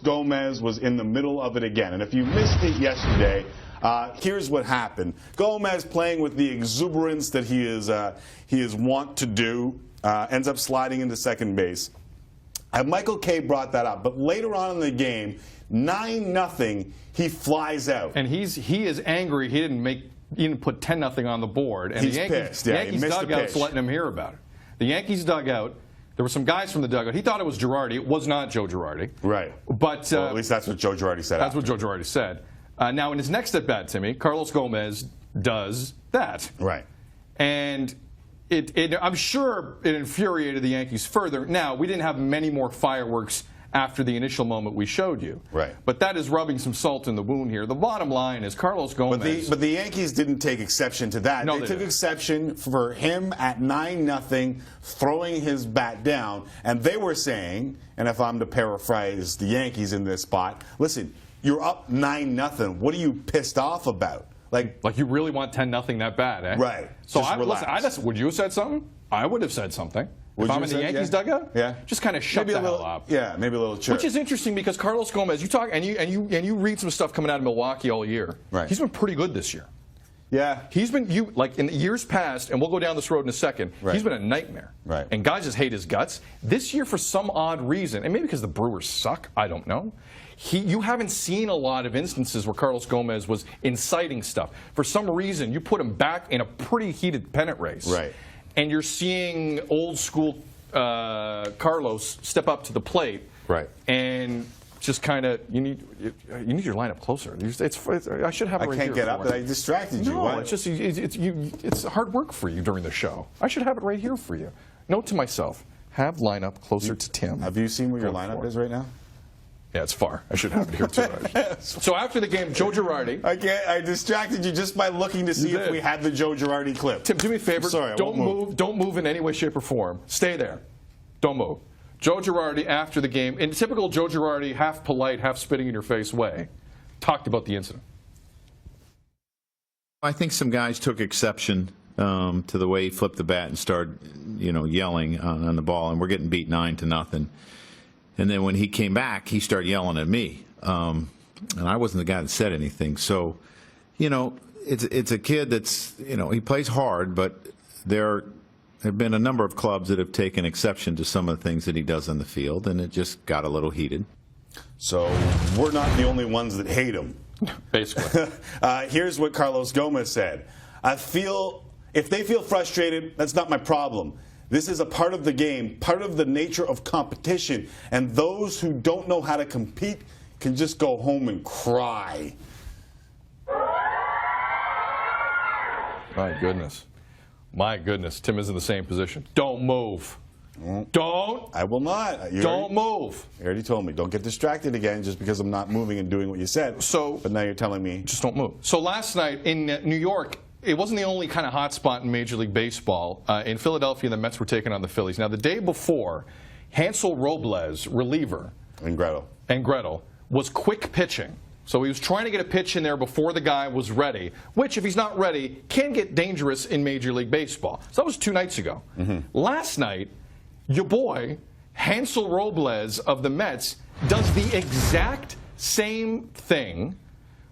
Gomez was in the middle of it again. And if you missed it yesterday, here's what happened. Gomez, playing with the exuberance that he is wont to do, ends up sliding into second base. Michael Kay brought that up, but later on in the game, 9-0, he flies out. And he is angry. He didn't put 10-0 on the board. And he's the Yankees, pissed. Yeah, Yankees dugout's letting him hear about it. The Yankees dugout. There were some guys from the dugout. He thought it was Girardi. It was not Joe Girardi. Right. But well, at least that's what Joe Girardi said. That's what Joe Girardi said. Now, in his next at-bat, Timmy, Carlos Gomez does that. Right. And I'm sure it infuriated the Yankees further. Now, we didn't have many more fireworks after the initial moment we showed you. Right. But that is rubbing some salt in the wound here. The bottom line is Carlos Gomez. But the Yankees didn't take exception to that. No, they took exception for him at 9-0 throwing his bat down. And they were saying, and if I'm to paraphrase the Yankees in this spot, listen, you're up 9-0. What are you pissed off about? Like you really want 10-0 that bad, eh? Right. So would you have said something? I would have said something. If I'm in the Yankees dugout, just kind of shut the hell up. Yeah, maybe a little chirp. Which is interesting because Carlos Gomez, you talk and you read some stuff coming out of Milwaukee all year. Right. He's been pretty good this year. Yeah. He's been like in the years past, and we'll go down this road in a second. Right. He's been a nightmare. Right. And guys just hate his guts. This year, for some odd reason, and maybe because the Brewers suck, I don't know. You haven't seen a lot of instances where Carlos Gomez was inciting stuff. For some reason, you put him back in a pretty heated pennant race. Right. And you're seeing old school Carlos step up to the plate. Right. And just kind of, you need your lineup closer. I should have it right here. I can't get up, but I distracted you. No, What? it's just it's hard work for you during the show. I should have it right here for you. Note to myself: have lineup closer to Tim. Have you seen where your lineup is right now? Yeah, it's far. I should have it here too. So after the game, Joe Girardi. I distracted you just by looking to see if we had the Joe Girardi clip. Tim, do me a favor. Sorry, don't move. Don't move in any way, shape, or form. Stay there. Don't move. Joe Girardi, after the game, in typical Joe Girardi, half polite, half spitting in your face way, talked about the incident. I think some guys took exception to the way he flipped the bat and started, yelling on the ball, and we're getting beat 9-0. And then when he came back, he started yelling at me, and I wasn't the guy that said anything. So, it's a kid that's, he plays hard, but there have been a number of clubs that have taken exception to some of the things that he does on the field, and it just got a little heated. So we're not the only ones that hate him. Basically. Here's what Carlos Gomez said. If they feel frustrated, that's not my problem. This is a part of the game, part of the nature of competition, and those who don't know how to compete can just go home and cry. My goodness. My goodness. Tim is in the same position. Don't move. Don't. I will not. Don't move. You already told me. Don't get distracted again just because I'm not moving and doing what you said. But now you're telling me. Just don't move. So last night in New York, it wasn't the only kind of hot spot in Major League Baseball. In Philadelphia, the Mets were taking on the Phillies. Now, the day before, Hansel Robles, reliever, and Gretel, was quick pitching. So he was trying to get a pitch in there before the guy was ready, which, if he's not ready, can get dangerous in Major League Baseball. So that was 2 nights ago. Last night, your boy, Hansel Robles of the Mets, does the exact same thing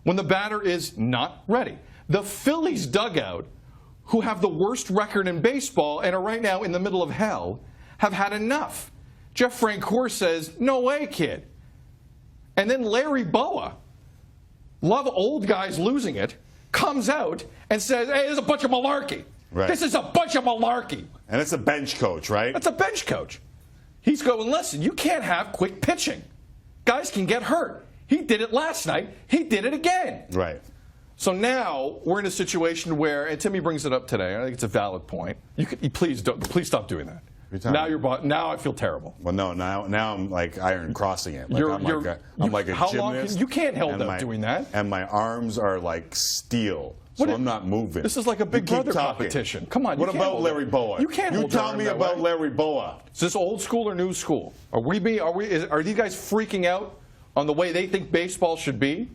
when the batter is not ready. The Phillies dugout, who have the worst record in baseball and are right now in the middle of hell, have had enough. Jeff Francoeur says, "No way, kid." And then Larry Boa, love old guys losing it, comes out and says, "Hey, this is a bunch of malarkey. Right. This is a bunch of malarkey." And it's a bench coach, right? That's a bench coach. He's going, "Listen, you can't have quick pitching. Guys can get hurt. He did it last night. He did it again." Right. So now we're in a situation where, and Timmy brings it up today, I think it's a valid point. Please stop doing that. Now I feel terrible. Well, no, now I'm like iron crossing it. Like I'm like a how gymnast. Long you can't hold up doing that. And my arms are like steel, so I'm not moving. This is like a Big Brother competition. Come on. What about Larry Boa? You can't. You tell me about Larry Boa. Is this old school or new school? Are these guys freaking out on the way they think baseball should be?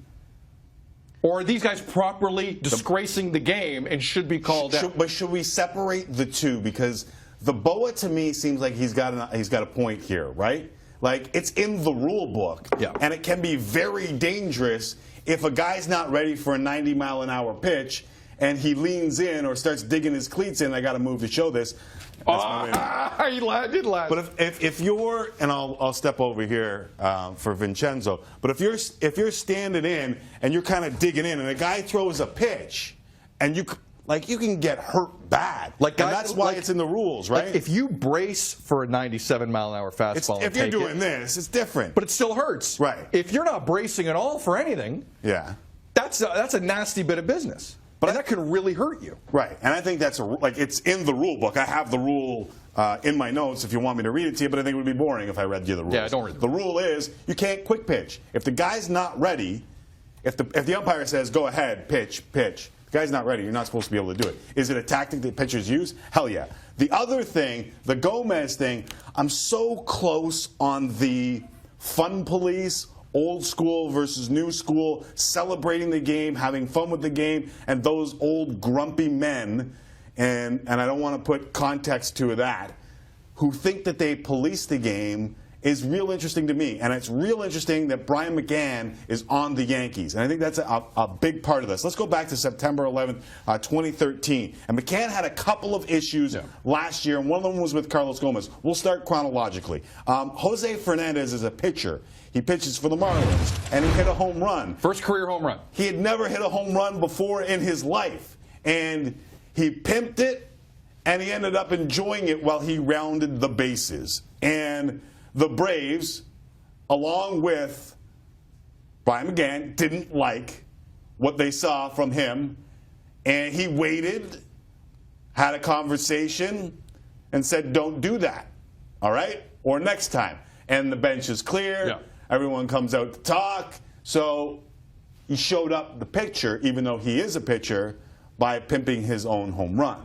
Or are these guys properly disgracing the game and should be called out? But should we separate the two? Because the Boa, to me, seems like he's got a point here, right? Like, it's in the rule book. Yeah. And it can be very dangerous if a guy's not ready for a 90-mile-an-hour pitch and he leans in or starts digging his cleats in. I got to move to show this. He did laugh. But if you're, and I'll step over here for Vincenzo, but if you're standing in and you're kind of digging in and a guy throws a pitch and you can get hurt bad. And that's why it's in the rules, right? Like if you brace for a 97-mile-an-hour fastball, if you're doing this, it's different. But it still hurts. Right. If you're not bracing at all for anything, yeah, that's a nasty bit of business. But that can really hurt you. Right, and I think that's it's in the rule book. I have the rule in my notes if you want me to read it to you, but I think it would be boring if I read you the rules. Yeah, don't read the rule is you can't quick pitch. If the guy's not ready, if the umpire says go ahead, pitch, the guy's not ready, you're not supposed to be able to do it. Is it a tactic that pitchers use? Hell yeah. The other thing, the Gomez thing, I'm so close on the fun police, old school versus new school, celebrating the game, having fun with the game, and those old grumpy men, and I don't want to put context to that, who think that they police the game is real interesting to me. And it's real interesting that Brian McCann is on the Yankees. And I think that's a big part of this. Let's go back to September 11th, 2013. And McCann had a couple of issues last year, and one of them was with Carlos Gomez. We'll start chronologically. Jose Fernandez is a pitcher. He pitches for the Marlins, and he hit a home run. First career home run. He had never hit a home run before in his life. And he pimped it, and he ended up enjoying it while he rounded the bases. And the Braves, along with Brian McCann, didn't like what they saw from him. And he waited, had a conversation, and said, don't do that, all right? Or next time. And the bench is clear. Yeah. Everyone comes out to talk. So he showed up the pitcher, even though he is a pitcher, by pimping his own home run.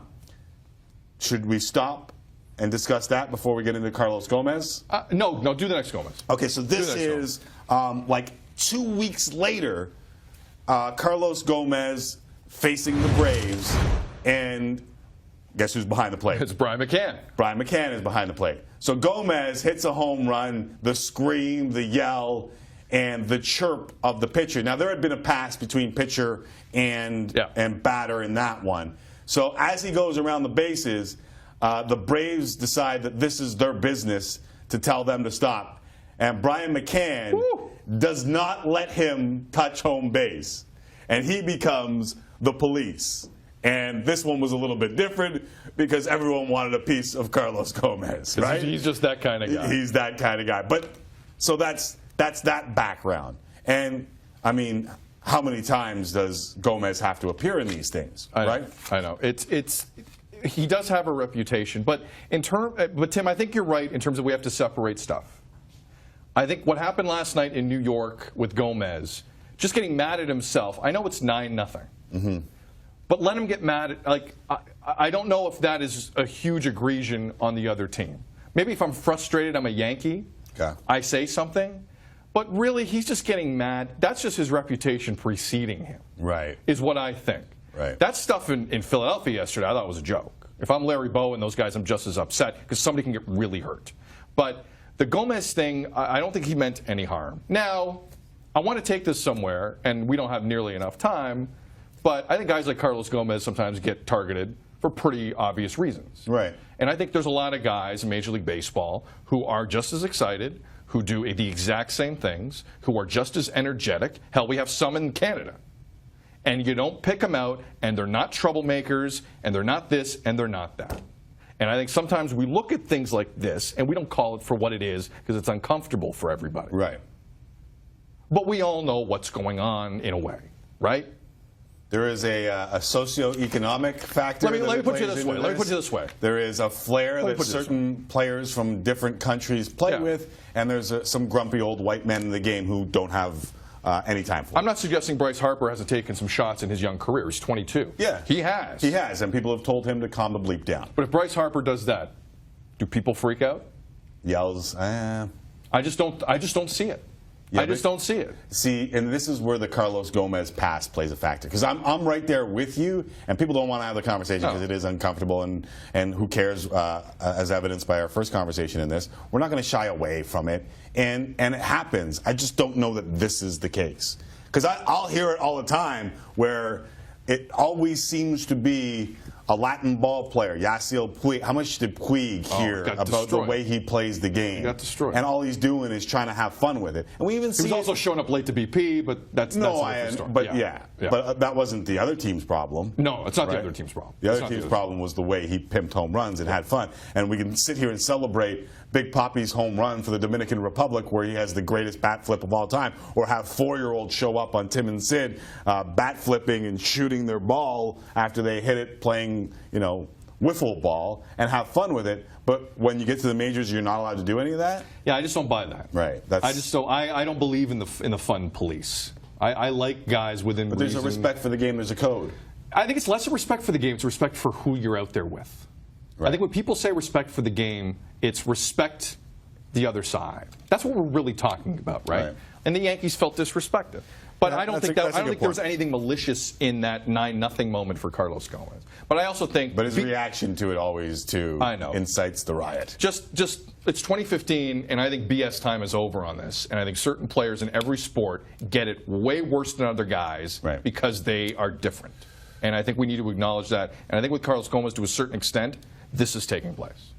Should we stop and discuss that before we get into Carlos Gomez? No, do the next Gomez. Okay, so this is like 2 weeks later, Carlos Gomez facing the Braves, and guess who's behind the plate? It's Brian McCann. Brian McCann is behind the plate. So Gomez hits a home run, the scream, the yell, and the chirp of the pitcher. Now, there had been a pass between pitcher and batter in that one. So as he goes around the bases, the Braves decide that this is their business to tell them to stop. And Brian McCann does not let him touch home base. And he becomes the police. And this one was a little bit different because everyone wanted a piece of Carlos Gomez, right? He's just that kind of guy. He's that kind of guy. But so that's that background. And I mean, how many times does Gomez have to appear in these things, right? I know. He does have a reputation, but Tim, I think you're right in terms of we have to separate stuff. I think what happened last night in New York with Gomez, just getting mad at himself. I know it's 9-0. Mm-hmm. But let him get mad at, I don't know if that is a huge aggression on the other team. Maybe if I'm frustrated, I'm a Yankee, I say something. But really, he's just getting mad. That's just his reputation preceding him. Right. Is what I think. Right. That stuff in Philadelphia yesterday, I thought was a joke. If I'm Larry Bow and those guys, I'm just as upset because somebody can get really hurt. But the Gomez thing, I don't think he meant any harm. Now, I want to take this somewhere, and we don't have nearly enough time, but I think guys like Carlos Gomez sometimes get targeted for pretty obvious reasons. Right. And I think there's a lot of guys in Major League Baseball who are just as excited, who do the exact same things, who are just as energetic. Hell, we have some in Canada. And you don't pick them out, and they're not troublemakers, and they're not this, and they're not that. And I think sometimes we look at things like this, and we don't call it for what it is because it's uncomfortable for everybody. Right. But we all know what's going on in a way, right? There is a socioeconomic factor. Let me put you this way. Let me put you this way. There is a flair that certain players from different countries play with, and there's some grumpy old white men in the game who don't have any time for it. I'm not suggesting Bryce Harper hasn't taken some shots in his young career. He's 22. Yeah. He has. He has, and people have told him to calm the bleep down. But if Bryce Harper does that, do people freak out? Yells, I just don't see it. I just don't see it. See, and this is where the Carlos Gomez pass plays a factor. Because I'm right there with you, and people don't want to have the conversation because it is uncomfortable, and who cares, as evidenced by our first conversation in this. We're not going to shy away from it, and it happens. I just don't know that this is the case. Because I'll hear it all the time where it always seems to be a Latin ball player, Yasiel Puig. How much did Puig hear about the way he plays the game? He got destroyed. And all he's doing is trying to have fun with it. And we even see he was also showing up late to BP, but that's a different story. But but that wasn't the other team's problem. No, it's not the other team's problem. The other team's problem was the way he pimped home runs and had fun. And we can sit here and celebrate Big Papi's home run for the Dominican Republic, where he has the greatest bat flip of all time, or have 4-year-olds show up on Tim and Sid bat flipping and shooting their ball after they hit it playing, wiffle ball, and have fun with it. But when you get to the majors, you're not allowed to do any of that? Yeah, I just don't buy that. Right. I don't believe in the fun police. I like guys within reason. But there's a respect for the game. There's a code. I think it's less a respect for the game. It's a respect for who you're out there with. Right. I think when people say respect for the game, it's respect the other side. That's what we're really talking about, right? And the Yankees felt disrespected. But I don't think there was anything malicious in that 9-0 moment for Carlos Gomez. But I also think... But his reaction to it always, incites the riot. Just it's 2015, and I think BS time is over on this. And I think certain players in every sport get it way worse than other guys because they are different. And I think we need to acknowledge that. And I think with Carlos Gomez, to a certain extent, this is taking place.